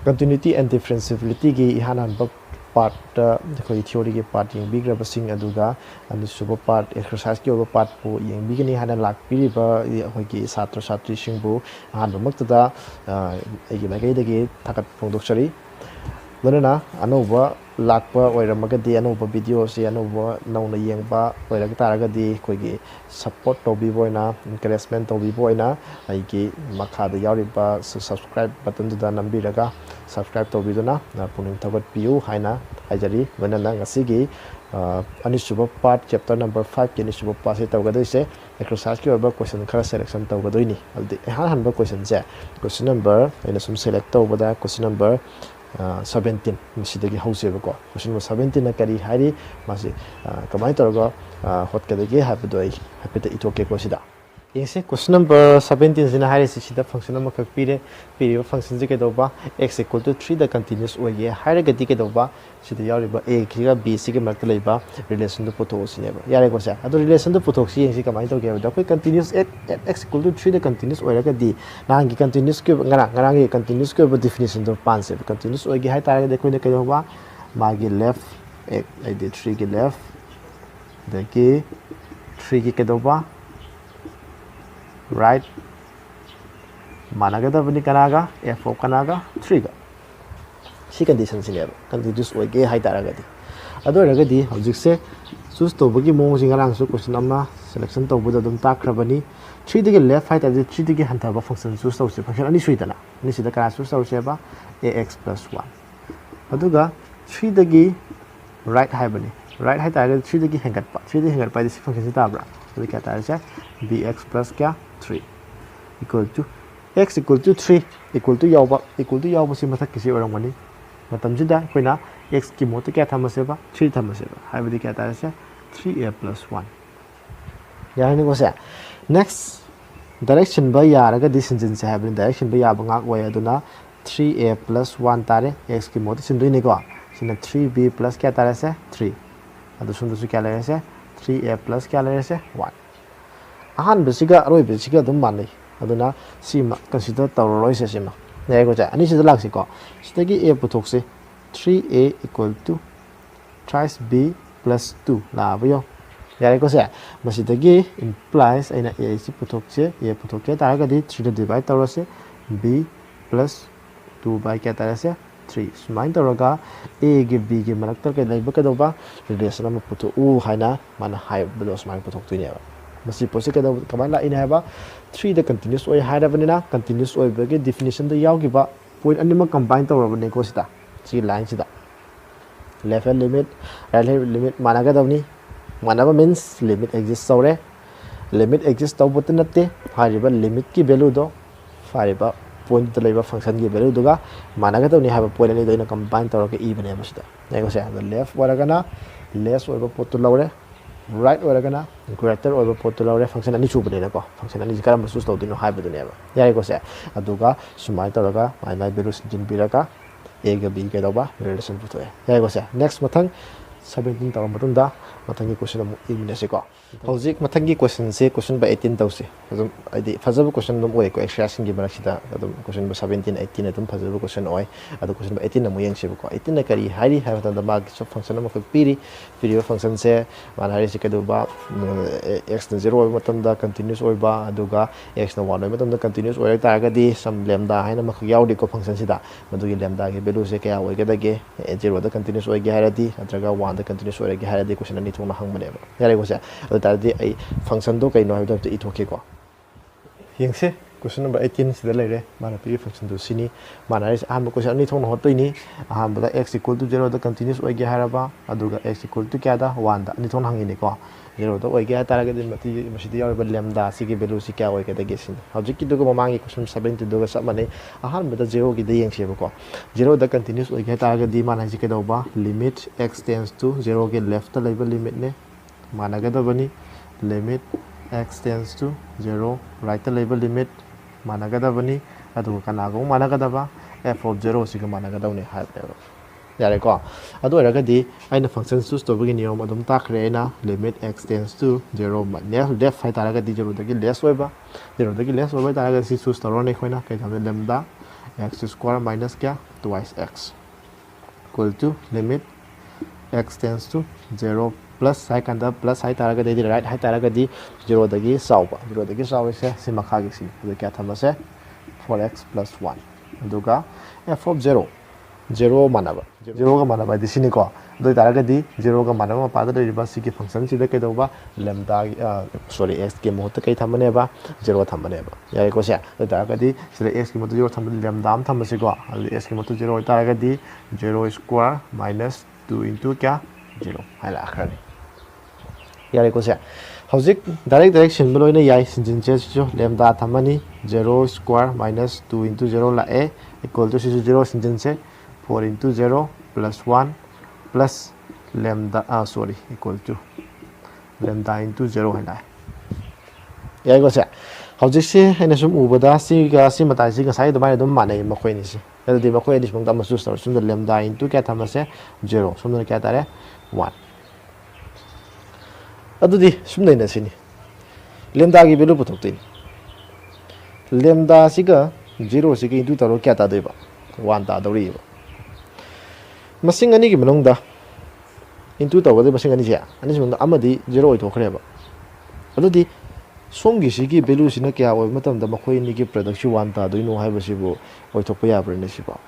continuity and differentiability gi hanan ba part khoi theory gi part yeng big raba sing aduga and suba part exercise ki oba part po yeng big ni hanan lak piri ba khoi gi satra satri sing bu han mak ta egi magai de gi thakat phongdok chari lana anoba lakpa oiramaga di anoba video se anoba nauna yengba oiraga taraga di khoi gi support to bi boina encouragement to bi boina ai gi makha da yari ba subscribe button da nambiraga subscribe to bi dona na puning thagat piu haina hajari wanana ngasi gi anisuba part chapter number 5 ki anisuba part se tawga doi se exercise ki oba question khara selection tawga doi ni aldi han ba question se question number ina sum select tawba da question number 17 misidagi hauseba ko question number 17 na kari hari masi kamai torga hot kadagi habdo ai hapita itoke ko sida yengse question number 17 sina hari sida function number khak pire pire function je ke doba x equal to 3 the continuous oye hari gadi ke doba sida yari ba a kiga b c ke mark leiba relation to photo sineba yare ko sa ado relation to photo si yengse kamai to ke da koi continuous at x equal to 3 the continuous oye ga di nang gi continuous ke ngarang gi continuous ke definition to pan se continuous oye hai tare de koi ne ke doba magi left I did 3 ke left the ke 3 ke doba right managa da bani kanaga f of kanaga 3 ga si condition sineba continuous oige hai taraga di ado raga di hojik se choose to bagi mo jing rang so question amma selection to buda dum takrabani 3 dige left hai ta 3 dige hanta ba function choose to se function ani suitana ani sida kana choose to se ba ax plus 1 aduga 3 dige right hai bani right hai ta 3 dige hangat pa 3 dige hangat pa this function se tabra so kya ta है bx plus kya 3 equal to x equal to 3 equal to yawba si mathak kisi orang mani matam jida koina x ki mot kya thamase ba 3 thamase ba haibadi kya ta है 3a plus 1 yani ko se next direction ba yaraga decision se haibani direction ba yaba ngak way aduna 3a plus 1 tare x ki mot sin doi ni ko sina 3b plus kya ta है 3 adu sundu su kya la है 3a plus kya la है 1 ahan besiga aroi besiga dum manai aduna sima consider tawroi se sima ne ko ja ani se lak si ko stagi a puthok se 3a equal to thrice b plus 2 la bayo yare ko se masidagi implies aina a si puthok se a puthok ke tara ga di 3 divide tawra se b plus 2 by kya tara se 3 sumain tawraga a ge b ge marakta ke laiba ka doba relation ma putho u haina mana hai blos mai puthok tu ne ba masi posi ka da kamala in haba 3 the continuous oi hada banina continuous oi bage definition da yaw gi ba point anima combine to rabane ko sita si line sida left hand limit right hand limit mana ga dawni mana ba means limit exists sore limit exists to but natte hariba limit ki value do fariba point to leba function ki value duga mana ga dawni haba point ani doina combine to ke e bane ba sida ne ko se the left waragana less oi ba pot to lawre right waragana greater or potulare function ani chubne na ko function ani karam sus to dino haibu ne ba yare ko se aduga sumai taraga mai berus jin biraka a ga b ga doba relation puto yare ko se next mathang 17 taw matunda mathangi question mu imine se ko hojik mathangi question se question by 18 taw se adum adi fazabu question dum oi ko extraction gi barakida adum question by 17 18 adum fazabu question oi adu question by 18 na mu yang se ko 18 na kari hari ha ta da mag so function ma piri function se man hari se kedu ba x na 0 matam da continuous oi ba aduga x na 1 matam da continuous oi ta ga di some lambda haina ma yaw di ko function sida madu gi lambda gi value se kya oi ga da ge 0 da continuous oi ga haradi atraga 1 da continuous oi ga haradi question ani thona hang mane ba yare ko se adi ai function do kai no ha da itoke ko yengse question number 18 sida lere mana pi function do sini mana is aham question ani thong hotoi ni aham bala x equal to 0 da continuous oi ge haraba aduga x equal to kya da 1 da ani thong hangi ni ko 0 da oi ge tara ga din mati masidi yaw ba lambda si ge value si kya oi ge da ge sin hojik ki do ko mamangi question 17 do ga sa mane aham bada 0 gi de yengse ba ko 0 da continuous oi ge tara ga di mana ji ke do ba limit x tends to 0 ge left da label limit ne mana ga da bani limit x tends to 0 right label limit mana ga da bani adu kana go mana ga da ba f of 0 si ga mana ga da ne ha yare ko adu ra ga di aina function choose to begin yom adum ta khre na limit x tends to 0 ma ne left hai ta ra ga di 0 da gi less oi ba 0 da gi less oi ba ta ra ga si choose to ro ne khoina kai tham lambda x square minus kya twice x equal to limit x tends to 0 plus hai kanda plus hai taraga de right hai taraga di 0 dagi sauba 0 dagi sauba se si makha gi si adu kya thama se 4x plus 1 aduga f of 0 0 manaba 0 ga manaba di sini ko adu taraga di 0 ga manaba pa da riba si ki function si da kai doba lambda sorry x ke mohta kai thamane ba 0 thamane ba yai ko se adu taraga di sira x ki mohta 0 thamane lambda am thamase ko adu x ki mohta 0 taraga di 0 square minus 2 into kya 0 hai la akhani yare ko se hojik direct direction below ne yai sinjin che jo lambda thamani 0 square minus 2 into 0 la a equal to 0 sinjin se 4 into 0 plus 1 plus lambda sorry equal to lambda into 0 hai la yai ko se hojik se ene sum ubada si ga si matai si ga sai do mai do manai makoi ni si adi makoi ni sum dam su star sum lambda into kya thamase 0 sum kya tare 1 adudi sumdai na sini lambda gi value putok tin lambda siga 0 siga into taro kya ta deba 1 ta dori ba masing ani gi manong da into taw ga masing ani ja ani sumda amadi 0 oi thokre ba adudi somgi sigi value sina kya oi matam da makoi ni gi production 1 ta doi no hai ba sibu oi thokpa ya bra ne siba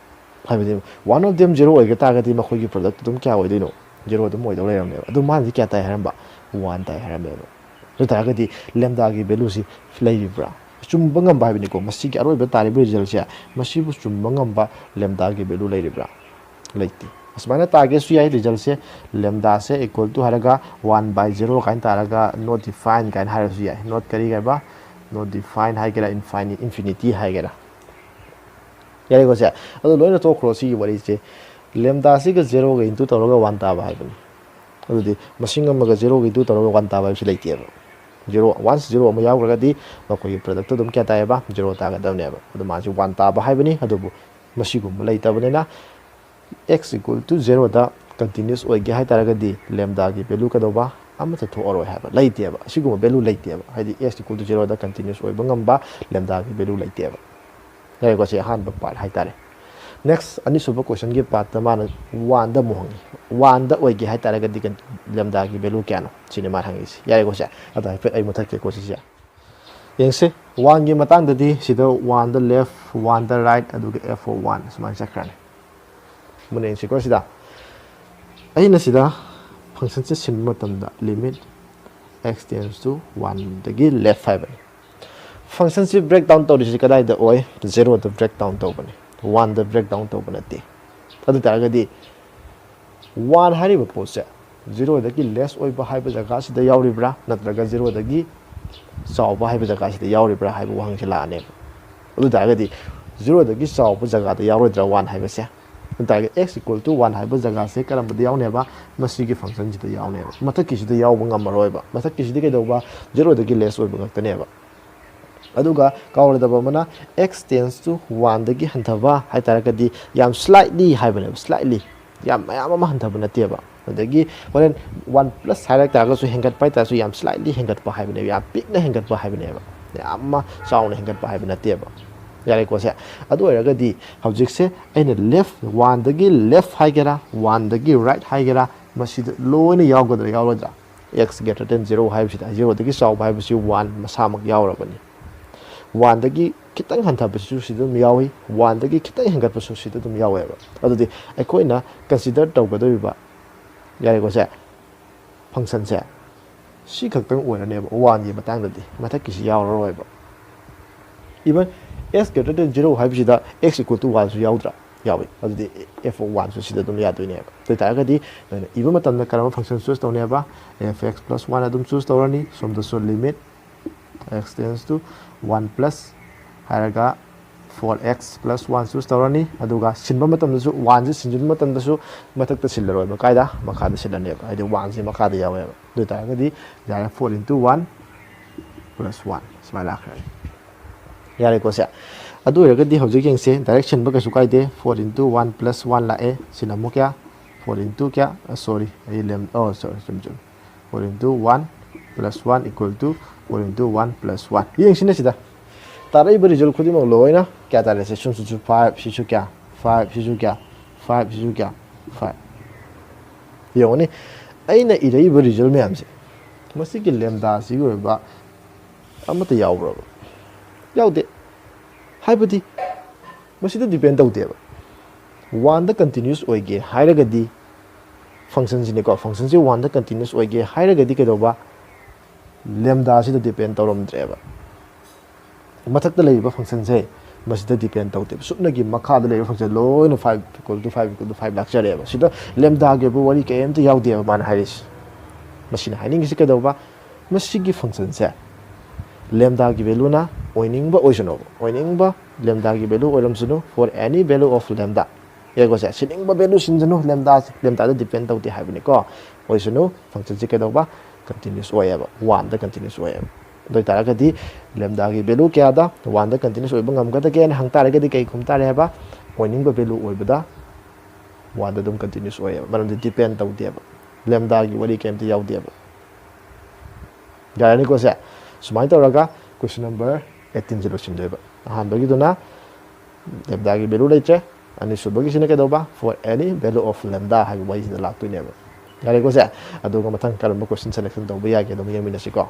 hai ba one of them 0 oi ga ta ga di makoi gi product dum kya oi doi no 0 dum oi doi ram ne adu man ji kya ta haram ba 1 tai haramelo so taragadi lambda gi value si flai libra chumba ngam ba bini ko masi gi aroi ba tari bi result sia masi bu chumba ngam ba lambda gi value lai libra laiti asmana target su yai result se lambda se equal to haraga 1 by 0 kain taraga not define kain har su yai not kari ga ba not define hai gera infinity hai gera yai ko sia ado loina to cross gi wari se lambda se ga 0 ga into toroga 1 ta ba hai bani adudi masing amaga 0 gi 2 taro 1 ta ba si leite ba 0 once 0 ma yaw ga di makoi product dum kya ta ba 0 ta ga dam ne ba adu ma si 1 ta ba hai bani adu bu masi gum leita bani na x equal to 0 da continuous oi ge hai tara ga di lambda gi value ka do ba amma ta tho oro hai ba leite ba si gum value leite ba hai di x equal to 0 da continuous oi bangam ba lambda gi value leite ba dai ko se han ba part hai tare next ani suba question gi part ta man 1 da mohongi 1 da oi gi hai tara ga di lambda gi value kya no sine ma hangi si yai ko se ada fe ai mathak ke ko si ya yeng se 1 gi matang da di sida 1 da left 1 da right adu ga f of 1 sman sakran mun eng se ko sida ai na sida function se sim matam da limit x tends to 1 da gi left 5 function se breakdown to di kadai da oi 0 da breakdown to bani 1 the breakdown to banate adu taragadi 1 hari ba pose 0 dagi less oi ba hai ba jaga sida yauri bra natraga 0 dagi saw ba hai ba jaga sida yauri bra hai ba wang sila ane adu taragadi 0 dagi saw ba jaga da yauri dra 1 hai ba se target x equal to 1 hai ba jaga se karam ba yaune ba masi gi function sida yaune ba mathak ki sida yaw ba ngam roi ba mathak ki sida kai do ba 0 dagi less oi ba ngakta ba aduga kawre da mana x tends to 1 dagi hantaba hai taragadi yam slightly haibane slightly yam mayam ma hantaba na teba adagi when 1 plus harak taga su hengat pai ta su yam slightly hengat pa haibane yam big na hengat pa haibane ba yam ma sound hengat pa haibane teba yare ko se adu ragadi object se aina left 1 dagi left haigera 1 dagi right haigera masid loina yawgadra yawradra x greater than 0 haibsida 0 dagi saw haibsi 1 masamak yawrabani 1 dagi kitang hantha basu sidum yawi 1 dagi kitang hangat basu sidum yawi ba adudi akoina consider tawgado ba yare ko se function se si khaktang oirane ba 1 gi matang dadi mathak ki si yawroi ba even s greater than 0 haibsida x equal to 1 su yawdra yawi adudi f of 1 su sidum yadoine ba to taragadi even matam na karama function choose tawne ba fx plus 1 adum choose tawrani from the so limit x tends to 1 plus haraga 4x plus 1 choose tawrani aduga sinba matam su 1 ji sinjun matam su mathak ta sillaroi ba kaida makha da silane ba ai 1 ji makha da yawe ba do ta ga di ja 4 into 1 plus 1 smala khari yare ko sa adu ra ga di hojik yeng se direction ba ka su kai de 4 into 1 plus 1 la e sinamo kya 4 into kya sorry ai lem sorry 4 into 1 plus 1 equal to 4 into 1 plus 1 yeng sine sida tarai ba result khudi mo loina kya ta se shun su 5 shi su kya 5 sisu kya 5 sisu kya 5 yoni aina iraiba result mayam se masi ki lambda si go ba amata yawbra yawde haibadi masi da depend tawde ba 1 da continuous oige hairagadi function sine ko function si 1 da continuous oige hairagadi ke do ba lambda si da depend tawram dreba mathak da leiba function se masi da depend tawde subna gi makha da leiba function loina 5 equal to 5 lakcha reba sida lambda ge bo wari ke em ta yawde ba man hairis masina haining si ke do ba masi gi function se lambda gi value na oining ba oisano oining ba lambda gi value oiram sunu for any value of lambda ye go se sining ba value sinjanu lambda da depend tawde haibni ko oisano function si ke do ba continuous oiba 1 da continuous oiba doi tara gadi lambda gi value kya da 1 da continuous oiba ngam ga da gen hang tara gadi kai khum tare ba oining ba value oiba da 1 da dum continuous oiba maram da depend tawde ba lambda gi wari kem ti yawde ba garani ko se sumai tawraga question number 18 zero sindeba han bagi dona lambda gi value leche ani subagi sine ke do ba for any value of lambda ha wai da lak tu ne ba garani ko se adu ga mathang karam question selection do ba ya ke do mi na si ko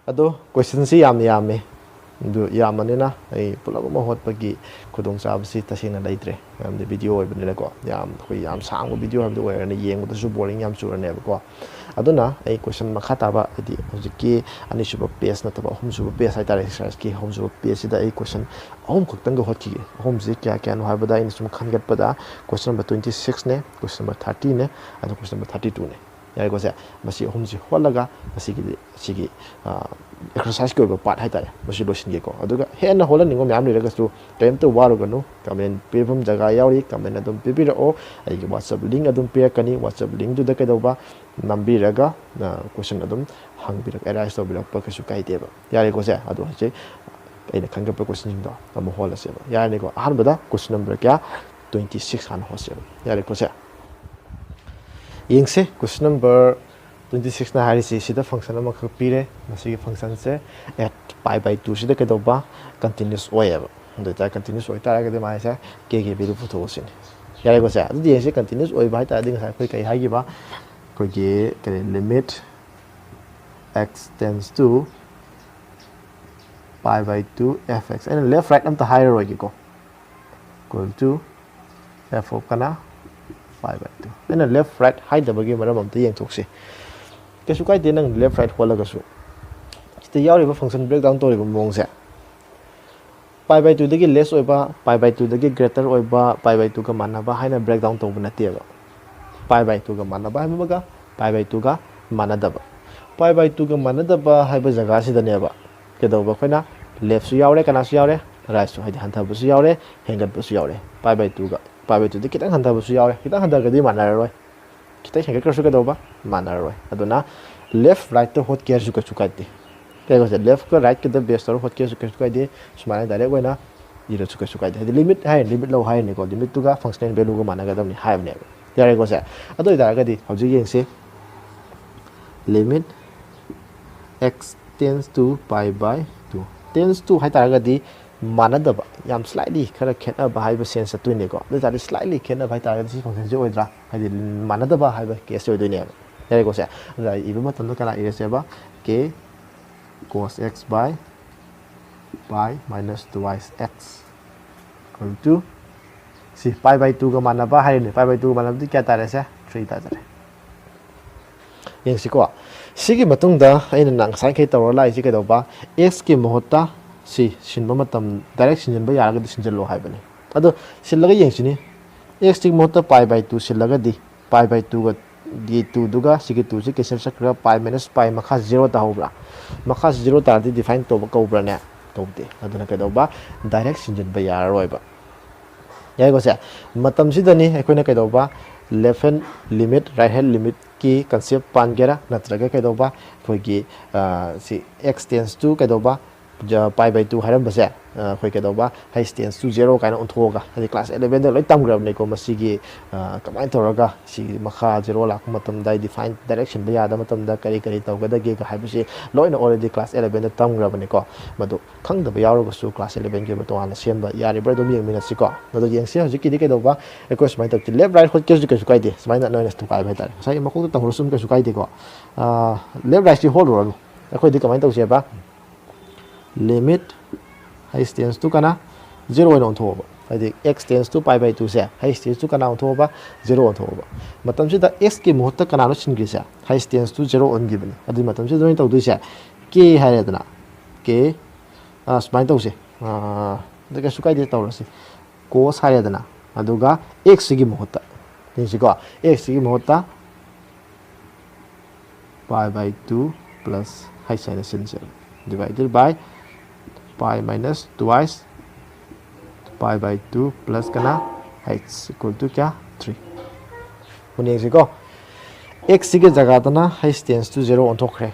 ado question si yam me du yamane na ai pulaba ma hot pagi khudong sa si tasina leitre yam de video oi bane ko yam khoi yam sang video ham de oi ne yeng da su boring yam su ne ko aduna ai question makha ta ba di hojiki ani suba page na ta ba hom suba page ai ta exercise ki hom suba page da ai question hom khutang ga hot ki hom ji kya kya no ha ba da in sum khan gat pa da question number 26 ne question number 30 ne ado question number 32 ne ya ko se masi hom ji holaga masi gi exercise ko ba part hai ta masi losin ge ko aduga he na hola ningo myam ni raga su time to waru ganu comment pebum jaga yauri comment adum pebira o ai ge whatsapp link adum pe kani whatsapp link du da ka do ba nambi raga na question adum hang bi raga erase to bi raga pa ka su kai de ba ya ko se adu je ai na khanga pa question jing do am hola se ba ya ni ko ahan bada question number kya 26 han ho se ya ko se yengse question number 26 na hari si sida function ama khak pire masi function se at pi by 2 sida ke do ba continuous oiba ndo ta continuous oi ta ga de mai se ke value photo sin ya ko se adu yengse continuous oi ba ta ding sa khoi kai hai gi ba ko ge ke limit x tends to pi by 2 fx and left right am ta higher oi gi ko equal to f of kana 5 by 2 and left right height da bagi maram am ta yeng thok se kesu kai de nang left right hola ga su kita yauri ba function breakdown to ri ba mong se pi by 2 dagi less oi ba pi by 2 dagi greater oi ba pi by 2 ka manna ba haina breakdown to bana te ba pi by 2 ga manna ba ba ga pi by 2 ga manna da ba pi by 2 ga manna da ba hai ba jaga si da ne ba ke do ba khoina left su yaure kana su yaure right su hai han tha bu su yaure hengat bu su yaure pi by 2 ga pi by 2 de kitang han tha bu su yaure kitang han tha ga di manna roi kita hengat ka su ka do ba manna roi aduna left right to hot care su ka chukai de ke go se left ka right ka the best or hot care su ka chukai de sumana direct wena ira su ka chukai de limit hai limit low hai ne ko limit tu ga function value ga mana ga dam ni hai ne yare go se ado da ga di hoji yeng se limit x tends to pi by 2 tends to hai ta ga di mana da ba yam slightly khara khena ba hai ba sense tu ne ko da ta slightly khena ba ta ga si function je oidra hai di mana da ba hai ba case oi do ne yare go se da ibu ma tan kala ira se ba k cos x by pi minus twice x equal to si pi by 2 ga mana ba hai ne pi by 2 ga mana di kya ta re se 3 ta re yeng si ko sigi matung da aina nang sai kai tawra lai si kai do ba x ki mohota si sinba matam direct sinjen ba yar ga di sinjel lo hai bani ado sillaga yeng sini x ki mohota pi by 2 sillaga di pi by 2 ga di 2 duga sigi 2 si kesel sakra pi minus pi makha 0 ta hobra makha 0 ta di define to ba ko bra ne to de aduna kai do ba direct sinjen ba yar roi ba yai go se matam si dani ekoi na kai do ba left hand limit right hand limit ki concept pan gera natraga kai do ba koi gi si x tends to kai do ba pi by 2 ꯍꯥꯏꯔꯝꯕꯁꯦ ꯑꯩꯈꯣꯏ ꯀꯩꯗꯧꯕ h tends to 0 ꯀꯥꯏꯅ ꯑꯣꯟꯊꯣꯛꯑꯒ ꯍꯥꯏꯗꯤ class 11ꯗ ꯂꯣꯏ ꯇꯝꯈ꯭ꯔꯕꯅꯤꯀꯣ ꯃꯁꯤꯒꯤ ꯀꯃꯥꯏꯅ ꯇꯧꯔꯒ ꯁꯤꯒꯤ ꯃꯈꯥ 0 ꯂꯥꯛꯄ ꯃꯇꯝꯗ ꯗꯤꯐꯥꯏꯟ ꯗꯥꯏꯔꯦꯛ ꯁꯤꯟꯕ ꯌꯥꯗꯕ ꯃꯇꯝꯗ ꯀꯔꯤ ꯀꯔꯤ ꯇꯧꯒꯗꯒꯦ ꯍꯥꯏꯕꯁꯤ ꯂꯣꯏꯅ ꯑꯣꯜꯔꯦꯗꯤ ꯀ꯭ꯂꯥꯁ 11ꯗ ꯇꯝꯈ꯭ꯔꯕꯅꯤꯀꯣ ꯃꯗꯨ ꯈꯪꯗꯕ ꯌꯥꯎꯔꯒꯁꯨ ꯀ꯭ꯂꯥꯁ 11ꯒꯤ ꯑꯣꯏꯕ ꯇꯣꯉꯥꯟꯅ ꯁꯦꯝꯕ ꯌꯥꯔꯤꯕ꯭ꯔꯥ ꯑꯗꯨꯝ ꯌꯦꯡꯃꯤꯟꯅꯁꯤꯀꯣ ꯑꯗꯣ ꯌꯦꯡꯁꯤ ꯍꯧꯖꯤꯛꯀꯤꯗꯤ ꯀꯩꯗꯧꯕ ꯑꯩꯈꯣꯏ ꯁꯨꯃꯥꯏꯅ ꯇꯧꯁꯤ ꯂꯦꯐ ꯔꯥꯏꯠ ꯍꯣꯠꯀꯦꯁꯨ ꯀꯩꯁꯨ ꯀꯥꯏꯗꯦ ꯁꯨꯃꯥꯏꯅ ꯅꯣꯏꯅ ꯇꯨꯀꯥꯏꯕ ꯍꯥꯏꯇꯥꯔꯦ ꯉꯁꯥꯏꯒꯤ ꯃꯀꯣꯛꯇ ꯇꯧꯔꯁꯨ ꯑꯗꯨꯝ ꯀꯩꯁꯨ ꯀꯥꯏꯗꯦꯀꯣ ꯂꯦꯐ ꯔꯥꯏꯠꯁꯤ ꯍꯣꯠꯂꯨꯔꯅꯨ ꯑꯩꯈꯣꯏꯗꯤ ꯀꯃꯥꯏꯅ ꯇꯧꯁꯦꯕ limit h tends to kana 0 ꯑꯣꯏꯅ ꯑꯣꯟꯊꯣꯛꯑꯕ ꯍꯥꯏꯗꯤ x tends to pi by 2 say h tends to kana ꯑꯣꯟꯊꯣꯛꯑꯕ 0 ꯑꯣꯟꯊꯣꯛꯑꯕ ꯃꯇꯝꯁꯤꯗ x ꯒꯤ ꯃꯍꯨꯠꯇ ꯀꯅꯥꯅꯣ ꯁꯤꯟꯈ꯭ꯔꯤꯁꯦ h tends to 0 ꯑꯣꯟꯈꯤꯕꯅꯤ ꯑꯗꯨꯒꯤ ꯃꯇꯝꯁꯤꯗ ꯅꯣꯏꯅ ꯇꯧꯗꯣꯏꯁꯦ k ꯍꯥꯏꯔꯦꯗꯅ k ꯁꯨꯃꯥꯏꯅ ꯇꯧꯁꯦ ꯑꯗ ꯀꯩꯁꯨ ꯀꯥꯏꯗꯦ ꯇꯧꯔꯁꯤ cos ꯍꯥꯏꯔꯦꯗꯅ ꯑꯗꯨꯒ x ꯒꯤ ꯃꯍꯨꯠꯇ ꯌꯦꯡꯁꯤꯀꯣ x ꯒꯤ ꯃꯍꯨꯠꯇ pi by 2 plus h ꯍꯥꯏꯅ ꯁꯤꯟꯁꯦ divided by pi minus twice pi by 2 plus kana h equal to kya 3 ꯃꯨꯟꯅꯦꯡꯁꯤꯀꯣ x ꯁꯤꯒꯤ ꯖꯒꯥꯗꯅ h tends to 0 ꯑꯣꯟꯊꯣꯛꯈ꯭ꯔꯦ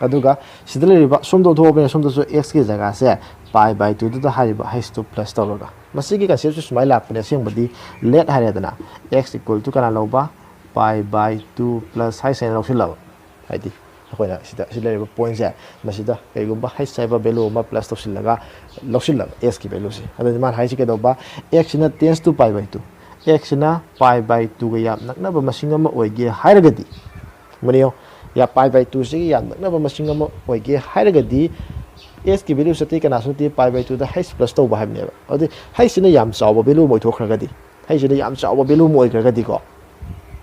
ꯑꯗꯨꯒ ꯁꯤꯗ ꯂꯩꯔꯤꯕ ꯁꯣꯝꯗ ꯑꯣꯟꯊꯣꯛꯑꯕꯅꯤꯅ ꯁꯣꯝꯗꯁꯨ x ꯒꯤ ꯖꯒꯥꯁꯦ pi by 2 ꯗꯨꯗ ꯍꯥꯏꯔꯤꯕ h ꯇꯨ ꯄ꯭ꯂꯁ ꯇꯧꯔꯒ ꯃꯁꯤꯒꯤ ꯀꯟꯁꯦꯞꯁꯨ ꯁꯨꯃꯥꯏꯅ ꯂꯥꯛꯄꯅꯦ ꯑꯁꯦꯡꯕꯗꯤ ꯂꯦꯠ ꯍꯥꯏꯔꯦꯗꯅ x equal to kana ꯂꯧꯕ pi by 2 plus h ꯍꯥꯏꯅ ꯂꯧꯁꯤꯜꯂꯕ ꯍꯥꯏꯗꯤ ꯑꯩꯈꯣꯏꯅ ꯁꯤꯗ ꯂꯩꯔꯤꯕ ꯄꯣꯏꯟꯁꯦ ꯃꯁꯤꯗ ꯀꯩꯒꯨꯝꯕ h ꯍꯥꯏꯕ ꯚꯦꯂꯨ ꯑꯃ ꯄ꯭ꯂꯁ ꯇꯧꯁꯤꯜꯂꯒ ꯂꯧꯁꯤꯜꯂꯕ s ꯒꯤ ꯚꯦꯂꯨꯁꯦ ꯑꯗꯨꯗꯤ ꯃꯥꯅ ꯍꯥꯏꯁꯤ ꯀꯩꯗꯧꯕ x ꯁꯤꯅ tends to pi by 2 x ꯁꯤꯅ pi by 2 ꯒ ꯌꯥꯝ ꯅꯛꯅꯕ ꯃꯁꯤꯡ ꯑꯃ ꯑꯣꯏꯒꯦ ꯍꯥꯏꯔꯒꯗꯤ ꯃꯨꯟꯅꯤꯌꯣ pi by 2 ꯁꯤꯒꯤ ꯌꯥꯝ ꯅꯛꯅꯕ ꯃꯁꯤꯡ ꯑꯃ ꯑꯣꯏꯒꯦ ꯍꯥꯏꯔꯒꯗꯤ s ꯒꯤ ꯚꯦꯂꯨ ꯁꯠꯇꯤ ꯀꯅꯥꯁꯨ ꯅꯠꯇꯦ pi by 2 the h plus ꯇꯧꯕ ꯍꯥꯏꯕꯅꯦꯕ ꯑꯗꯨꯗꯤ h ꯁꯤꯅ ꯌꯥꯝ ꯆꯥꯎꯕ ꯚꯦꯂꯨ ꯑꯃ ꯑꯣꯏꯊꯣꯛꯈ꯭ꯔꯒꯗꯤ h ꯁꯤꯅ ꯌꯥꯝ ꯆꯥꯎꯕ ꯚꯦꯂꯨ ꯑꯃ ꯑꯣꯏꯈ꯭ꯔꯒꯗꯤꯀꯣ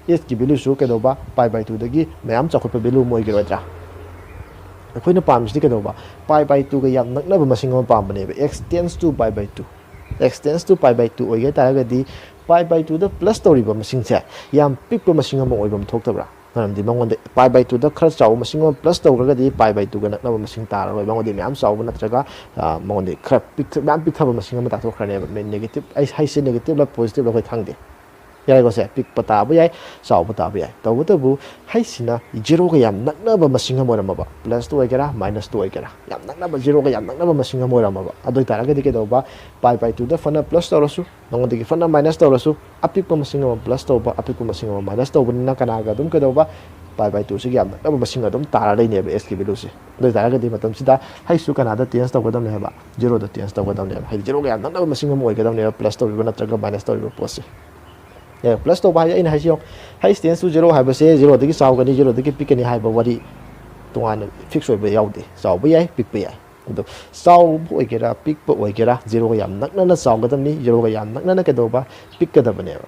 s ꯒꯤ ꯚꯦꯂꯨꯁꯨ ꯀꯩꯗꯧꯕ pi by 2 ꯗꯒꯤ ꯃꯌꯥꯝ ꯆꯥꯎꯈꯠꯄ ꯚꯦꯂꯨ ꯑꯃ ꯑꯣꯏꯈꯤꯔꯣꯏꯗ꯭ꯔꯥ ꯑꯩꯈꯣꯏꯅ ꯄꯥꯝꯃꯤꯁꯤꯗꯤ ꯀꯩꯗꯧꯕ pi by 2 ꯒ ꯌꯥꯝ ꯅꯛꯅꯕ ꯃꯁꯤꯡ ꯑꯃ ꯄꯥꯝꯕꯅꯦꯕ x tends to pi by 2 x tends to pi by 2 ꯑꯣꯏꯒꯦ ꯇꯥꯔꯒꯗꯤ pi by 2 ꯗ ꯄ꯭ꯂꯁ ꯇꯧꯔꯤꯕ ꯃꯁꯤꯡꯁꯦ ꯌꯥꯝ ꯄꯤꯛꯄ ꯃꯁꯤꯡ ꯑꯃ ꯑꯣꯏꯕ ꯊꯣꯛꯇꯕ꯭ꯔꯥ ꯃꯔꯝꯗꯤ ꯃꯉꯣꯟꯗ pi by 2 ꯗ ꯈꯔ ꯆꯥꯎꯕ ꯃꯁꯤꯡ ꯑꯃ ꯄ꯭ꯂꯁ ꯇꯧꯔꯒꯗꯤ pi by 2 ꯒ ꯅꯛꯅꯕ ꯃꯁꯤꯡ ꯇꯥꯔꯔꯣꯏ ꯃꯉꯣꯟꯗ ꯃꯌꯥꯝ ꯆꯥꯎꯕ ꯅꯠꯇ꯭ꯔꯒ ꯃꯉꯣꯟꯗ ꯈꯔ ꯃꯌꯥꯝ ꯄꯤꯛꯊꯕ ꯃꯁꯤꯡ ꯑꯃ ꯇꯥꯊꯣꯛꯈ꯭ꯔꯅꯦꯕ ꯅꯦꯒꯦꯇꯤꯚ ꯍꯩꯁꯦ ꯅꯦꯒꯦꯇꯤꯚ ꯂ ꯄꯣꯖꯤꯇꯤꯚ ꯑꯩꯈꯣꯏ ꯈꯪꯗꯦ ꯌꯥꯏꯀꯣ ꯁꯦ ꯄꯤꯛꯄ ꯇꯥꯕ ꯌꯥꯏ ꯆꯥꯎꯕ ꯇꯥꯕ ꯌꯥꯏ ꯇꯧꯕꯇꯕꯨ ꯍꯩꯁꯤꯅ 0ꯒ ꯌꯥꯝ ꯅꯛꯅꯕ ꯃꯁꯤꯡ ꯑꯃ ꯑꯣꯏꯔꯝꯃꯕ ꯄ꯭ꯂꯁꯇ ꯑꯣꯏꯒꯦꯔꯥ ꯃꯥꯏꯅꯁꯇ ꯑꯣꯏꯒꯦꯔꯥ ꯌꯥꯝ ꯅꯛꯅꯕ 0ꯒ ꯌꯥꯝ ꯅꯛꯅꯕ ꯃꯁꯤꯡ ꯑꯃ ꯑꯣꯏꯔꯝꯃꯕ ꯑꯗꯨ ꯑꯣꯏꯇꯥꯔꯒꯗꯤ ꯀꯩꯗꯧꯕ pi by 2 ꯗ ꯐꯅ ꯄ꯭ꯂꯁ ꯇꯧꯔꯁꯨ ꯅꯉꯣꯟꯗꯒꯤ ꯐꯅ ꯃꯥꯏꯅꯁ ꯇꯧꯔꯁꯨ ꯑꯄꯤꯛꯄ ꯃꯁꯤꯡ ꯑꯃ ꯄ꯭ꯂꯁ ꯇꯧꯕ ꯑꯄꯤꯛꯄ ꯃꯁꯤꯡ ꯑꯃ ꯃꯥꯏꯅꯁ ꯇꯧꯕꯅꯤꯅ ꯀꯅꯥꯒ ꯑꯗꯨꯝ ꯀꯩꯗꯧꯕ pi by 2 ꯁꯤꯒꯤ ꯌꯥꯝ ꯅꯛꯅꯕ ꯃꯁꯤꯡ ꯑꯗꯨꯝ ꯇꯥꯔ ꯂꯩꯅꯦꯕ s ꯒꯤ ꯚꯦꯂꯨꯁꯦ ꯑꯗꯨ ꯑꯣꯏꯇꯥꯔꯒꯗꯤ ꯃꯇꯝꯁꯤꯗ hꯁꯨ ꯀꯅꯥꯗ ꯇꯦꯟꯁ ꯇꯧꯒꯗꯕꯅꯦ ꯍꯥꯏꯕ 0ꯗ ꯇꯦꯟꯁ ꯇꯧꯒꯗꯕꯅꯦꯕ ꯍꯥꯏꯗꯤ 0ꯒ ꯌꯥꯝ ꯅꯛꯅꯕ ꯃꯁꯤꯡ ꯑꯃ ꯑꯣꯏꯒꯗꯕꯅꯦꯕ ꯄ꯭ꯂꯁ ꯇꯧꯔꯤꯕ ꯅꯠꯇ꯭ꯔꯒ ꯃꯥꯏꯅꯁ ꯇꯧꯔꯤꯕ ꯄꯣꯠꯁꯦ ꯄ꯭ꯂꯁ ꯇꯧꯕ ꯍꯥꯏꯁꯦ ꯑꯩꯅ ꯍꯥꯏꯁꯤ ꯌꯦꯡꯉꯣ h tends to 0 ꯍꯥꯏꯕꯁꯦ 0ꯗꯒꯤ ꯆꯥꯎꯒꯅꯤ 0ꯗꯒꯤ ꯄꯤꯛꯀꯅꯤ ꯍꯥꯏꯕ ꯋꯥꯔꯤ ꯇꯣꯉꯥꯟꯅ ꯐꯤꯛꯁ ꯑꯣꯏꯕ ꯌꯥꯎꯗꯦ ꯆꯥꯎꯕ ꯌꯥꯏ ꯄꯤꯛꯄ ꯌꯥꯏ ꯑꯗꯣ ꯆꯥꯎꯕ ꯑꯣꯏꯒꯦꯔꯥ ꯄꯤꯛꯄ ꯑꯣꯏꯒꯦꯔꯥ 0ꯒ ꯌꯥꯝ ꯅꯛꯅꯅ ꯆꯥꯎꯒꯗꯕꯅꯤ 0ꯒ ꯌꯥꯝ ꯅꯛꯅꯅ ꯀꯩꯗꯧꯕ ꯄꯤꯛꯀꯗꯕꯅꯦꯕ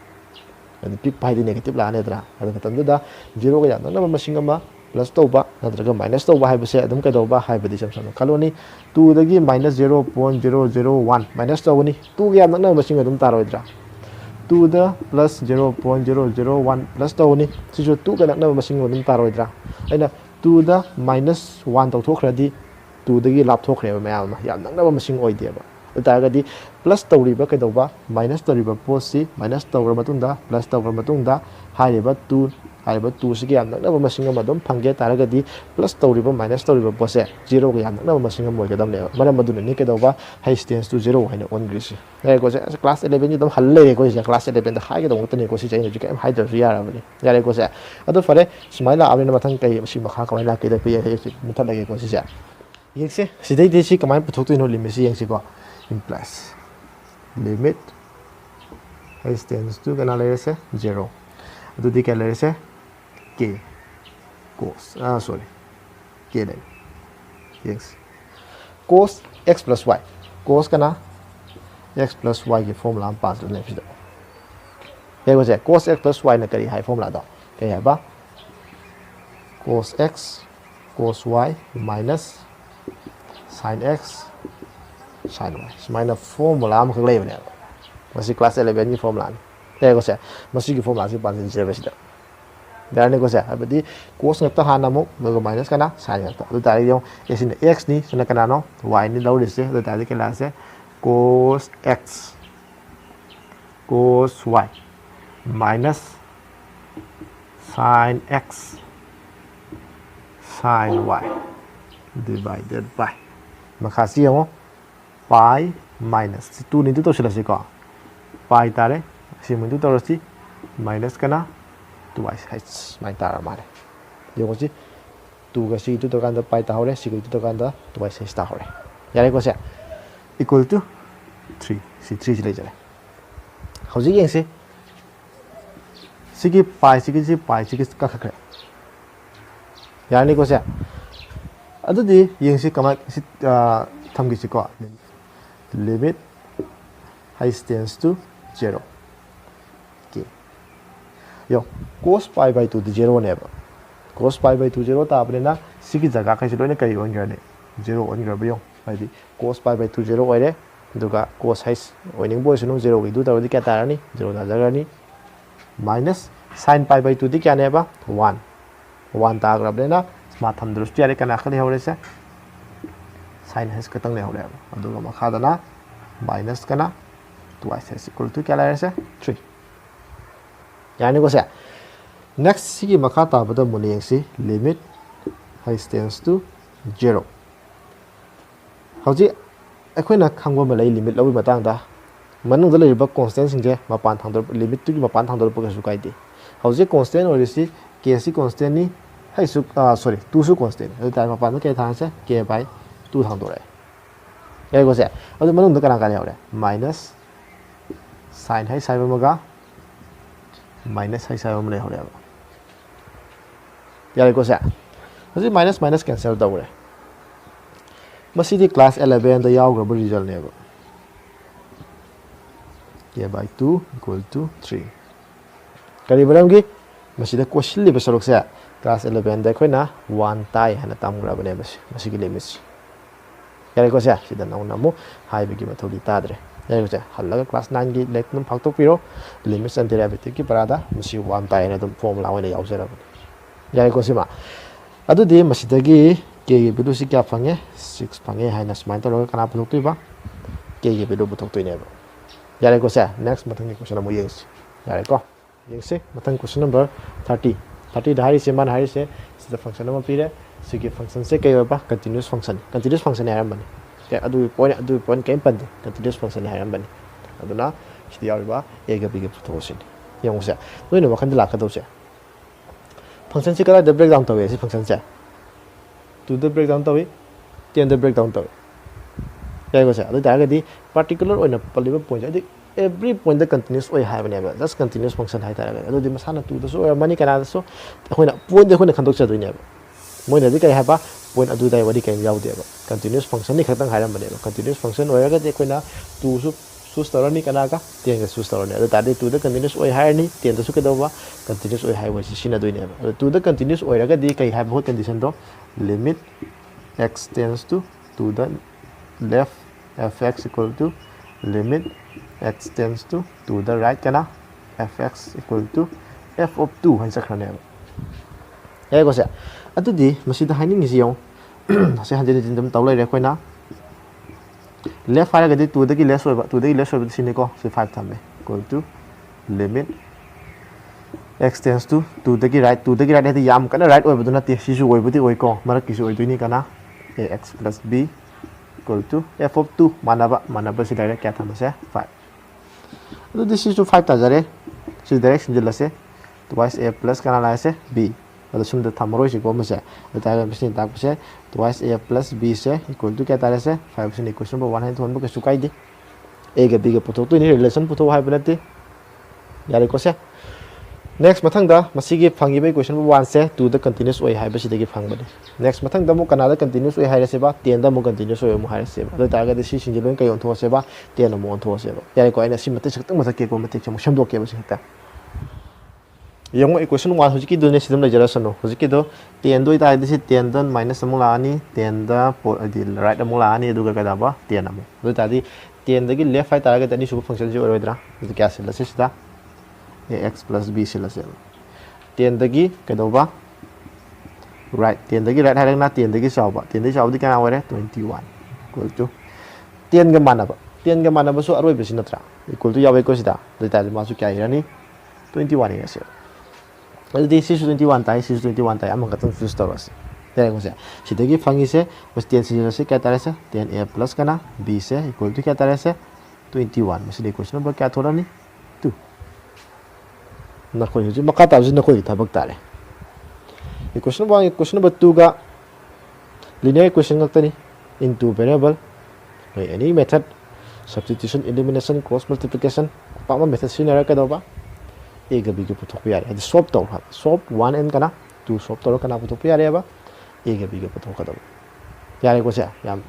ꯑꯗꯨ ꯄꯤꯛꯄ ꯍꯥꯏꯗꯤ ꯅꯦꯒꯦꯇꯤꯚ ꯂꯥꯛꯑꯅꯤꯗꯅ ꯑꯗꯨ ꯃꯇꯝꯗꯨꯗ 0ꯒ ꯌꯥꯝ ꯅꯛꯅꯕ ꯃꯁꯤꯡ ꯑꯃ ꯄ꯭ꯂꯁ ꯇꯧꯕ ꯅꯠꯇ꯭ꯔꯒ ꯃꯥꯏꯅꯁ ꯇꯧꯕ ꯍꯥꯏꯕꯁꯦ ꯑꯗꯨꯝ ꯀꯩꯗꯧꯕ ꯍꯥꯏꯕꯗꯤ ꯏꯁꯝ ꯁꯝꯅ ꯈꯜꯂꯣꯅꯤ 2ꯗꯒꯤ ꯃꯥꯏꯅꯁ 0.001 ꯃꯥꯏꯅꯁ ꯇꯧꯒꯅꯤ 2ꯒ ꯌꯥꯝ ꯅꯛꯅꯕ ꯃꯁꯤꯡ ꯑꯗꯨꯝ ꯇꯥꯔꯣꯏꯗ꯭ꯔꯥ 2ꯗ ꯄ꯭ꯂꯁ 0.001 ꯄ꯭ꯂꯁ ꯇꯧꯒꯅꯤ ꯁꯤꯁꯨ 2ꯒ ꯅꯛꯅꯕ ꯃꯁꯤꯡ ꯑꯗꯨꯝ ꯇꯥꯔꯣꯏꯗ꯭ꯔꯥ ꯑꯩꯅ 2ꯗ ꯃꯥꯏꯅꯁ 1 ꯇꯧꯊꯣꯛꯈ꯭ꯔꯗꯤ 2ꯗꯒꯤ ꯂꯥꯞꯊꯣꯛꯈ꯭ꯔꯦꯕ ꯃꯌꯥꯝ ꯑꯃ ꯌꯥꯝ ꯅꯛꯅꯕ ꯃꯁꯤꯡ ꯑꯣꯏꯗꯦꯕ ꯑꯗꯨ ꯇꯥꯔꯒꯗꯤ ꯄ꯭ꯂꯁ ꯇꯧꯔꯤꯕ ꯀꯩꯗꯧꯕ ꯃꯥꯏꯅꯁ ꯇꯧꯔꯤꯕ ꯄꯣꯠꯁꯤ ꯃꯥꯏꯅꯁ ꯇꯧꯔꯕ ꯃꯇꯨꯡꯗ ꯄ꯭ꯂꯁ ꯇꯧꯔꯕ ꯃꯇꯨꯡꯗ ꯍꯥꯏꯔꯤꯕ 2 ꯁꯤꯒꯤ ꯌꯥꯝ ꯅꯛꯅꯕ ꯃꯁꯤꯡ ꯑꯃ ꯑꯗꯨꯝ ꯐꯪꯒꯦ ꯇꯥꯔꯒꯗꯤ ꯄ꯭ꯂꯁ ꯇꯧꯔꯤꯕ ꯃꯥꯏꯅꯁ ꯇꯧꯔꯤꯕ ꯄꯣꯠꯁꯦ 0ꯒ ꯌꯥꯝ ꯅꯛꯅꯕ ꯃꯁꯤꯡ ꯑꯃ ꯑꯣꯏꯒꯗꯕꯅꯦꯕ ꯃꯔꯝ ꯑꯗꯨꯅꯅꯤ ꯀꯩꯗꯧꯕ h tends to 0 ꯍꯥꯏꯅ ꯑꯣꯟꯈ꯭ꯔꯤꯁꯦ ꯌꯥꯔꯦꯀꯣ ꯁꯦ ꯀ꯭ꯂꯥꯁ 11ꯒꯤ ꯑꯗꯨꯝ ꯍꯜ ꯂꯩꯔꯦꯀꯣ ꯁꯤꯁꯦ ꯀ꯭ꯂꯥꯁ 11ꯗ ꯍꯥꯏꯒꯗꯧꯕ ꯉꯛꯇꯅꯦꯀꯣ ꯁꯤꯁꯦ ꯑꯩꯅ ꯍꯧꯖꯤꯛ ꯀꯩꯝ ꯍꯥꯏꯗ꯭ꯔꯁꯨ ꯌꯥꯔꯕꯅꯤ ꯌꯥꯔꯦꯀꯣ ꯁꯦ ꯑꯗꯣ ꯐꯔꯦ ꯁꯨꯃꯥꯏꯅ ꯂꯥꯛꯑꯕꯅꯤꯅ ꯃꯊꯪ ꯀꯩ ꯃꯁꯤ ꯃꯈꯥ ꯀꯃꯥꯏꯅ ꯂꯥꯛꯀꯦꯗ ꯃꯨꯊꯠꯂꯒꯦꯀꯣ ꯁꯤꯁꯦ ꯌꯦꯡꯁꯦ ꯁꯤꯗꯩꯗꯤ ꯁꯤ ꯀꯃꯥꯏꯅ ꯄꯨꯊꯣꯛꯇꯣꯏꯅꯣ ꯂꯤꯃꯤꯠꯁꯤ ꯌꯦꯡꯁꯤꯀꯣ implies limit h tends to ꯀꯅꯥ ꯂꯩꯔꯁꯦ 0 ꯑꯗꯨꯗꯤ ꯀꯌꯥ ꯂꯩꯔꯁꯦ k cos sorry k ꯂꯩ ꯌꯦꯡꯁꯤ cos x plus y cos ꯀꯅꯥ x plus y ꯒꯤ ꯐꯣꯔꯃꯨꯂꯥ ꯑꯃ ꯄꯥꯁꯤꯜꯂꯦ ꯁꯤꯗ ꯌꯦꯡꯉꯨꯁꯦ cos x plus y ꯅ ꯀꯔꯤ ꯍꯥꯏ ꯐꯣꯔꯃꯨꯂꯥꯗꯣ ꯀꯔꯤ ꯍꯥꯏꯕ cos x cos y minus sin x sin y ꯁꯨꯃꯥꯏꯅ ꯐꯣꯔꯃꯨꯂꯥ ꯑꯃꯈꯛ ꯂꯩꯕꯅꯦꯕ ꯃꯁꯤ ꯀ꯭ꯂꯥꯁ 11ꯒꯤ ꯐꯣꯔꯃꯨꯂꯥꯅꯤ ꯌꯥꯏꯀꯣꯁꯦ ꯃꯁꯤꯒꯤ ꯐꯣꯔꯃꯨꯂꯥꯁꯤ ꯄꯥꯟꯁꯤꯟꯁꯦꯕ ꯁꯤꯗ ꯌꯥꯔꯅꯤꯀꯣꯁꯦ ꯍꯥꯏꯕꯗꯤ ꯀꯣꯁ ꯉꯛꯇ ꯍꯥꯟꯅ ꯑꯃꯨꯛ ꯑꯗꯨꯒ ꯃꯥꯏꯅꯁ ꯀꯅꯥ ꯁꯥꯏꯟ ꯉꯛꯇ ꯑꯗꯨ ꯇꯥꯔꯗꯤ ꯌꯦꯡꯉꯣ ꯁꯤꯅ x ꯅꯤ ꯁꯤꯅ ꯀꯅꯥꯅꯣ y ꯅꯤ ꯂꯧꯔꯤꯁꯦ ꯑꯗꯨ ꯇꯥꯔꯗꯤ ꯀꯩ ꯂꯥꯛꯑꯁꯦ cos x cos y minus sin x sin y divided by makasi yang pi minus 2 ni tu to sila si ko pi tare si mun tu to si minus kana 2h mai tara mare yung si 2 ga si tu to kan da pi ta hore si tu to kan da 2h ta hore yare ko se equal to 3 si 3 si le jare hauji yang si sigi pi sigi ka khakre yani ko se adu di yang si kama si tham gi si ko limit h tends to 0 okay yo cos pi by 2 di 0 ne ba cos pi by 2 0 ta apne na sigi jaga kai si loina kai on gane 0 on ga ba yo bai di cos pi by 2 0 oire duga cos h oining boy sunu 0 gi du ta di ka ta ni 0 da jaga ni minus sin pi by 2 di kya ne ba 1 ta grab le na ma tham drusty are kana khale hore se sin h ka tang le hore ba duga ma kha da na minus kana 2h equal to kya la se 3 yani ko se next sigi makha ta ba da mun yang si limit h tends to 0 hauji akhoi na khangwa ma lai limit lawi matang da manung da lai ba constant sing je mapan thang dor limit tu mapan thang dor pa su kai de hauji constant or si k si constant ni hai su sorry 2 su constant adu ta mapan ke thang se k by 2 thang dor ai ai ko se adu manung da kana ka le hore minus sin hai sai ba maga minus hai sai ba le hore ba yare ko se adu minus minus cancel da hore masidi class 11 da yaw ga result ne ba k by 2 equal to 3 kari baram gi masida question li basarok se class 11 da khoina 1 tai hana tam gra bane bas masigi limits yare ko se sida naw namu hai bi gi mathodi tadre yare ko se halaga class 9 gi lek num phak tok piro limits and derivative ki parada masi 1 tai na dum formula wa ne yaw sera yare ko se ma adu di masida gi k gi bidu si kya phange 6 phange haina smine to kana phuk tu ba k gi bidu butok tu ne ba yare ko se next mathang ki question mo yes yare ko yes mathang question number 30 da hari se man hari se the function number pire sigi function se kai ba continuous function ne aram bani ke adu point kai pan continuous function ne aram bani aduna sidi yaw ba a ga b ga photo sin yang se noi no wakhan la ka do se function se kala the breakdown to se function se to the breakdown to 10 the breakdown to yare ko se adu da ga di particular oina paliba point adi every point the continuous oi have never that's continuous function hai tara adu di masana tu so mani kana so khoina point de khoina khandok cha doi ne moina di kai ha ba point adu dai wadi kai yaw de ba continuous function ni khatang hairam bane ba continuous function oi ga de khoina tu su sustarani kana ka ten ga sustarani adu tadi tu the continuous oi hai ni ten da su ke do ba continuous oi hai wa si sina doi ne ba tu the continuous oi ga di kai ha ba condition do limit x tends to the left fx equal to limit x tends to the right kana fx equal to f of 2 han sakhane ai ko se atu di masida haning is yong se han de dum taw lai re khoina left file ga di 2 da ki less ba 2 da ki less ba sine ko se 5 thambe equal to limit x tends to 2 da ki right he yam kana right oi bu na te si su oi bu ti oi ko marak ki su oi tu ni kana ax plus b equal to f of 2 manaba si direct kya thamse 5 तो this is to 5 ta jare si direction jilla se twice a plus kana la se b ado sum da thamroi si ko ma se ta ga machine ta se twice a plus b se equal to kya ta se 5 se equation number 1 thon ba ke sukai di a ga b ga puto to ni relation puto hai banate yare ko se next mathang da masigi phangi ba equation number 1 se to the continuous oi hai ba si de phang ba next mathang da mo kana da continuous oi hai se ba 10 da mo continuous oi mo hai se ba ta ga de si sing jilon kai on tho se ba 10 mo on tho se ba yare ko ina si mate sakta ma ke ko mate cham sham do ke ba si ta yung equation 1 hojiki do ne sidam la jara sano hojiki do 10 do ita de si 10 dan minus mo la ni 10 da di right mo la ni du ga da ba 10 mo do ta di 10 da gi left hai ta ga da ni su function ji oi dra do kya se la se sta x plus b sila sila 10 dagi kadoba right 10 dagi right hai na 10 dagi sauba 10 dagi sauba di kana ware 21 equal to 10 ga manaba so aroi besi natra equal to yawe ko sida data ma su kya irani 21 ni se adi 21 tai am ka tan choose tawas There goes it. She take it funny say was 10 senior catarese, 10a plus kana, b say equal to catarese 21. Mr. The question number catorani 2. Nakoi, Makata was Nakoi Tabactare. The question number 2 got linear equation into variable by any method, substitution, elimination, cross multiplication, Pama method scenario Kadova, Ega big Putopia, and the swap door, swap 1 and kana, 2 swap door kana Putopia, Ega big Putokado. Yarigosea, Yam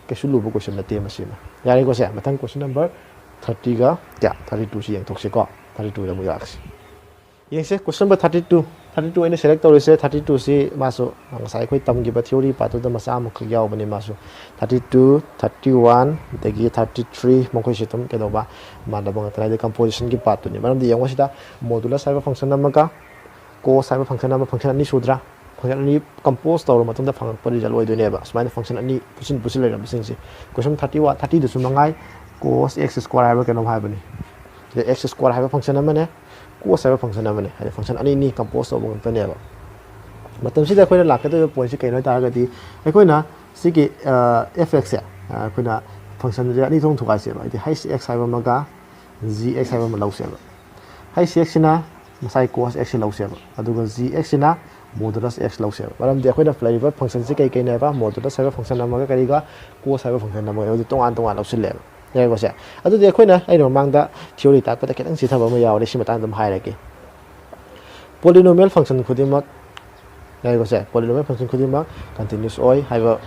Kashulu question the team machine. Yarigosea, Matan question number 30 ga, 32 C and Toxico, 32 the Muyax. Yes, question number 32. 32 ini select or say 32 si masuk saya koi tam giba theory patu da masa mo khyaw bani masuk 32 31 dagi 33 mo koi sitam ke doba manda bang trai de composition gi patu ni maram di yang wasida modulus cyber function namaka cos cyber function nama function ani sudra function ani compose tawr matung da phang pa result oi done ba smile function ani pusin le ram sing si question 31 30 du sumangai cos x square haiba ke no hai bani the x square haiba function nama ne cos cyber function namane hadi function ani ni compose of bang tane ba matam sida koina lakata point si kaino ta ga di koina si ki fx ya koina function ja ni thong thukai se ba di h x cyber maga g x cyber ma law se ba h x na masai cos x law se ba aduga g x na modulus x law se ba maram de koina flavor function si kai kaina ba modulus cyber function namaga kari ga cos cyber function namaga di tong an law se le Yeah, go say. I do the Aquina, I don't mind that theory that, but I can't sit over my Shimatan hierarchy. Polynomial function could you mark? There go say, polynomial function could you mark? Continuous oil, have a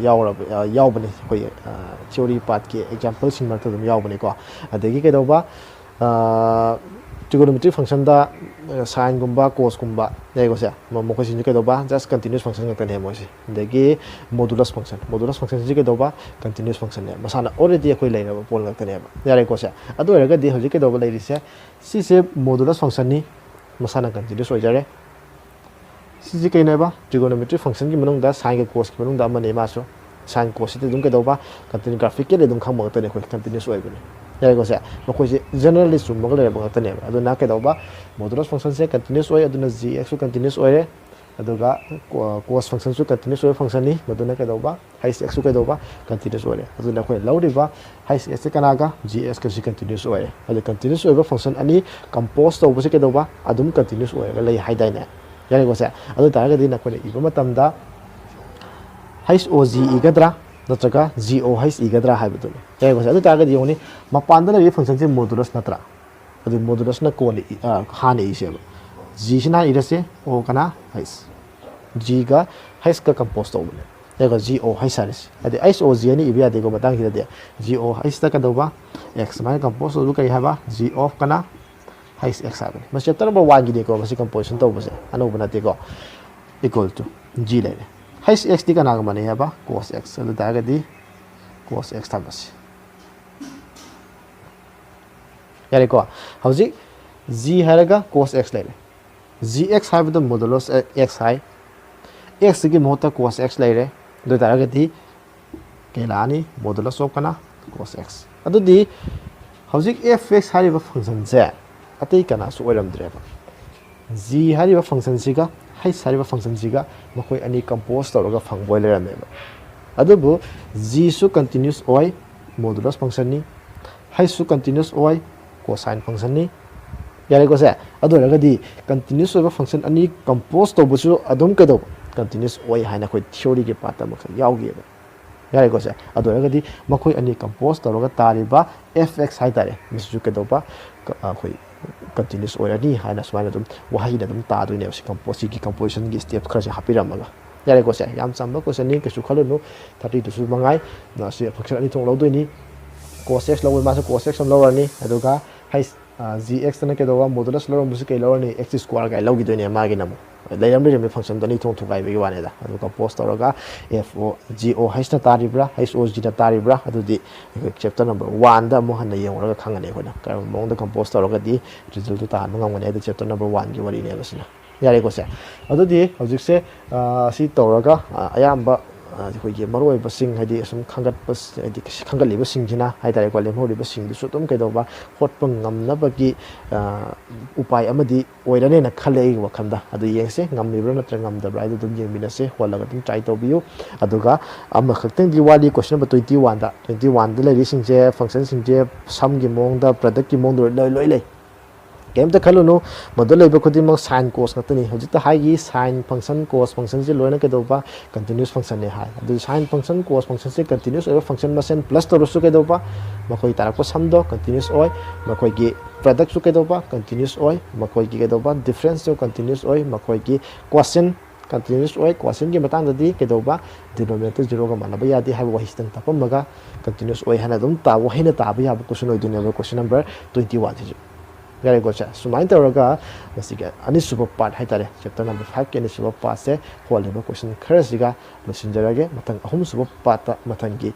Yaubani, theory part examples in Martin Yaubanico. And they get over trigonometric function da sine gumba cos gumba there go say mo question ke doba just continuous function ka ne mo si degi modulus function ke doba continuous function ne masana already koi leina ba pol ka ne ba yare ko say adu era di hoji ke doba leiri se si se modulus function ni masana continuous oi jare si ke ne ba trigonometric function ki manung da sine ke cos ki manung da ma ne ma so sine cos te dum ke doba continuous graphic ke le dum kham mo te ne ko continuous oi ba There goes it. Because generally, so Mogul Bangatan, I do not get over modulus function say continuous way, I do not z x continuous way, Aduga cos function to continuous way function, Maduna Kadova, high x Kadova, continuous way. I do not quite loud river, high s Kanaga, gs continuous way. And the continuous way function any composed over Kadova, Adum continuous way, lay high dynamic. There goes it. I do target in a quite Ibamatanda high o z igadra. Nataga GO has igadra habitun. There was other target only Mapanda function modulus natra. The modulus na call Hani is Zishina idase o kana has Giga has composed over. There was GO has at the ice o Ziani Ibia de Gobatang there. GO has the Kadova X my composed look I have a G of kana has X happen. Must chapter number 1 gidico was a composition to an open equal to G later. H x di kana gamane haba cos x adu daga di cos x thamasi yare ko hauji g haraga cos x lele gx have the modulus x high x gi mota cos x lele do daga di kelani modulus of kana cos x adu di hauji fx hariba function je atai kana su oram dreba g hariba function siga high sariba function ziga makoi ani compose tawga phang boiler me adubu g su continuous oi modulus function ni high su continuous oi cosine function ni yare ko se adu raga di continuous oi function ani compose tawbu su adum ke do continuous oi haina koi theory ke part ma kha yauge ba yare ko se adu raga di makoi ani compose tawga tariba fx hai tare misu ke do ba koi continuous already haina smile dum wahi da dum ta do ne composition gi step khara happy ramaga yare ko se yam chamba ko se ni ke su khalo no 32 su mangai na se function ani thong lo do ni cos x lo ma so cos x lo ni aduga hai gx na ke do modulus lo mu se ke lo ni x square ga lo gi do ni ma gi na mo layam re function do ni thong thukai be gi wane da aduga post toroga fo go hai sta taribra hai o g da taribra adu di chapter number 1 da mo han na yeng ra khangane ko na ka mong da compose toroga di result ta han ngam ne da chapter number 1 gi wari ne basina yare ko se adu di object se si toroga ayamba ꯑꯩꯈꯣꯏꯒꯤ ꯃꯔꯨꯑꯣꯏꯕꯁꯤꯡ ꯍꯥꯏꯗꯤ ꯑꯁꯨꯝ ꯈꯪꯒꯠꯄ ꯍꯥꯏꯗꯤ ꯈꯪꯒꯠꯂꯤꯕꯁꯤꯡꯁꯤꯅ ꯍꯥꯏꯇꯥꯔꯦꯀꯣ ꯂꯦꯝꯍꯧꯔꯤꯕꯁꯤꯡꯗꯨꯁꯨ ꯑꯗꯨꯝ ꯀꯩꯗꯧꯕ ꯍꯣꯠꯄ ꯉꯝꯅꯕꯒꯤ ꯎꯄꯥꯏ ꯑꯃꯗꯤ ꯑꯣꯏꯔꯅꯦꯅ ꯈꯜꯂꯦ ꯑꯩꯒꯤ ꯋꯥꯈꯜꯗ ꯑꯗꯨ ꯌꯦꯡꯁꯦ ꯉꯝꯃꯤꯕ꯭ꯔꯥ ꯅꯠꯇ꯭ꯔꯒ ꯉꯝꯗꯕ꯭ꯔꯥ ꯍꯥꯏꯗꯨ ꯑꯗꯨꯝ ꯌꯦꯡꯃꯤꯟꯅꯁꯦ ꯍꯣꯠꯂꯒ ꯑꯗꯨꯝ ꯇ꯭ꯔꯥꯏ ꯇꯧꯕꯤꯌꯨ ꯑꯗꯨꯒ ꯑꯃꯈꯛꯇꯪꯗꯤ ꯋꯥꯠꯂꯤ ꯀꯣꯏꯁꯟ ꯅꯝꯕꯔ 21ꯗ 21ꯗ ꯂꯩꯔꯤꯁꯤꯡꯁꯦ ꯐꯪꯁꯟꯁꯤꯡꯁꯦ ꯁꯝꯒꯤ ꯃꯑꯣꯡꯗ ꯄ꯭ꯔꯗꯛꯀꯤ ꯃꯑꯣꯡꯗ ꯂꯣꯏ ꯂꯩ ꯀꯩꯝꯇ ꯈꯜꯂꯨꯅꯨ ꯃꯗꯨ ꯂꯩꯕ ꯈꯨꯗꯤꯡꯃꯛ ꯁꯥꯏꯟ ꯀꯣꯁ ꯉꯥꯛꯇꯅꯤ ꯍꯧꯖꯤꯛꯇ ꯍꯥꯏꯒꯤ ꯁꯥꯏꯟ ꯐꯪꯁꯟ ꯀꯣꯁ ꯐꯪꯁꯟꯁꯦ ꯂꯣꯏꯅ ꯀꯩꯗꯧꯕ ꯀꯟꯇꯤꯅ꯭ꯌꯨꯁ ꯐꯪꯁꯟꯅꯦ ꯍꯥꯏ ꯑꯗꯨ ꯁꯥꯏꯟ ꯐꯪꯁꯟ ꯀꯣꯁ ꯐꯪꯁꯟꯁꯦ ꯀꯟꯇꯤꯅ꯭ꯌꯨꯁ ꯑꯣꯏꯕ ꯐꯪꯁꯟ ꯃꯁꯦꯟ ꯄ꯭ꯂꯁ ꯇꯧꯔꯁꯨ ꯀꯩꯗꯧꯕ ꯃꯈꯣꯏ ꯇꯥꯔꯛꯄ ꯁꯝꯗꯣ ꯀꯟꯇꯤꯅ꯭ꯌꯨꯁ ꯑꯣꯏ ꯃꯈꯣꯏꯒꯤ ꯄ꯭ꯔꯗꯛꯁꯨ ꯀꯩꯗꯧꯕ ꯀꯟꯇꯤꯅ꯭ꯌꯨꯁ ꯑꯣꯏ ꯃꯈꯣꯏꯒꯤ ꯀꯩꯗꯧꯕ ꯗꯤꯐ꯭ꯔꯦꯟꯁꯁꯨ ꯀꯟꯇꯤꯅ꯭ꯌꯨꯁ ꯑꯣꯏ ꯃꯈꯣꯏꯒꯤ ꯀ꯭ꯋꯥꯁꯟ ꯀꯟꯇꯤꯅ꯭ꯌꯨꯁ ꯑꯣꯏ ꯀ꯭ꯋꯥꯁꯟꯒꯤ ꯃꯇꯥꯡꯗꯗꯤ ꯀꯩꯗꯧꯕ ꯗꯤꯅꯣꯃꯤꯅꯦꯇꯔ ꯖꯤꯔꯣꯒ ꯃꯥꯟꯅꯕ ꯌꯥꯗꯦ ꯍꯥꯏꯕ ꯋꯥꯍꯩꯁꯤꯇꯪ ꯇꯥꯛꯄꯝꯃꯒ ꯀꯟꯇꯤꯅ꯭ꯌꯨꯁ ꯑꯣꯏ ꯍꯥꯏꯅ ꯑꯗꯨꯝ ꯋꯥꯍꯩꯅ ꯇꯥꯕ ꯌꯥꯕ ꯀꯣꯏꯁꯟ ꯑꯣꯏꯗꯣꯏꯅꯦꯕ ꯀꯣꯏꯁꯟ ꯅꯝꯕꯔ 21ꯁꯤꯁꯨ ꯌꯥꯔꯦꯀꯣ ꯁꯨꯃꯥꯏꯅ ꯇꯧꯔꯒ ꯃꯁꯤꯒꯤ ꯑꯅꯤꯁꯨꯕ ꯄꯥꯔꯠ ꯍꯥꯏꯇꯥꯔꯦ ꯆꯦꯞꯇꯔ ꯅꯝꯕꯔ 5ꯀꯤ ꯑꯅꯤꯁꯨꯕ ꯄꯥꯔꯠꯁꯦ ꯍꯣꯜꯂꯤꯕ ꯀꯣꯏꯁꯟ ꯈꯔꯁꯤꯒ ꯂꯣꯏꯁꯤꯟꯖꯔꯒꯦ ꯃꯊꯪ ꯑꯍꯨꯝꯁꯨꯕ ꯄꯥꯔꯠꯇ ꯃꯊꯪꯒꯤ